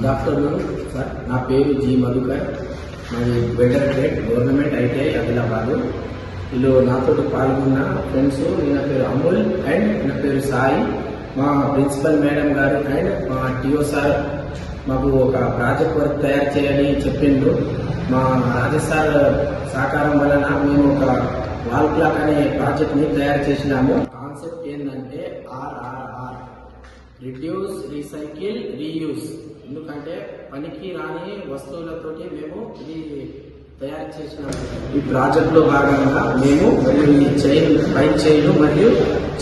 Good afternoon sir. నా పేరు G Madhukar. మాది వెల్డర్ గవర్నమెంట్ ఐటీఐ ఆదిలాబాద్. వీళ్ళు నాతో పాల్గొన్న ఫ్రెండ్స్, నా పేరు అమూల్ అండ్ నా పేరు సాయి. మా ప్రిన్సిపల్ మేడం గారు అండ్ మా టిఓ సార్ మాకు ఒక ప్రాజెక్ట్ వర్క్ తయారు చేయని చెప్పిండ్రు. మా రాజేష్ సార్ సహకారం వలన మేము ఒక వాల్ క్లాక్ అనే ప్రాజెక్ట్ని తయారు చేసినాము. కాన్సెప్ట్ ఏంటంటే RRR, రిడ్యూస్, రీసైకిల్, రీయూజ్. ఎందుకంటే పనికి రాని వస్తువులతోటి మేము ఇది తయారు చేసినాము. ఈ ప్రాజెక్ట్ లో భాగంగా మేము ఈ చైన్, బైక్ చైన్ మరియు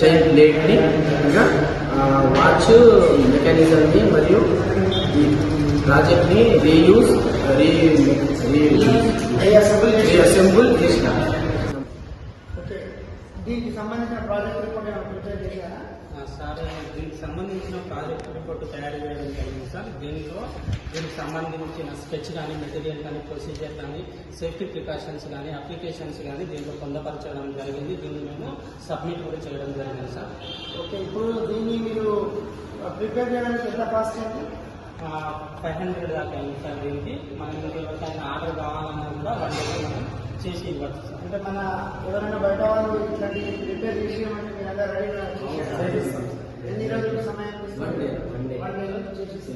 చైన్ ప్లేట్ ని, వాచ్ మెకానిజం ని మరియు ఈ ప్రాజెక్ట్ ని రీఅసెంబుల్ చేసినాము. దీనికి సంబంధించిన ప్రాజెక్ట్ రిపోర్ట్ ప్రిపేర్ చేశారా సార్? దీనికి సంబంధించిన ప్రాజెక్ట్ రిపోర్ట్ తయారు చేయడం జరిగింది సార్. దీనికి సంబంధించిన స్కెచ్ కానీ, మెటీరియల్ కానీ, ప్రొసీజర్ కానీ, సేఫ్టీ ప్రికాషన్స్ కానీ, అప్లికేషన్స్ కానీ దీంట్లో పొందపరచడం జరిగింది. దీన్ని మేము సబ్మిట్ కూడా చేయడం జరిగింది సార్. ఓకే, ఇప్పుడు దీన్ని మీరు ప్రిపేర్ చేయడానికి ఎంత కాస్ట్ అయింది? 500 దాకా అయింది సార్. దీనికి మనం ఎవరికైనా ఆర్డర్ కావాలన్నా కూడా వాళ్ళు మనం చేసి ఇవ్వచ్చు సార్. అంటే మన ఎవరైనా బయట వాళ్ళు ఇట్లాంటి ప్రిపేర్ చేసి మీరు అందరూ రెడీ ఎన్ని రోజులకు సమయం? 1 డే చేసి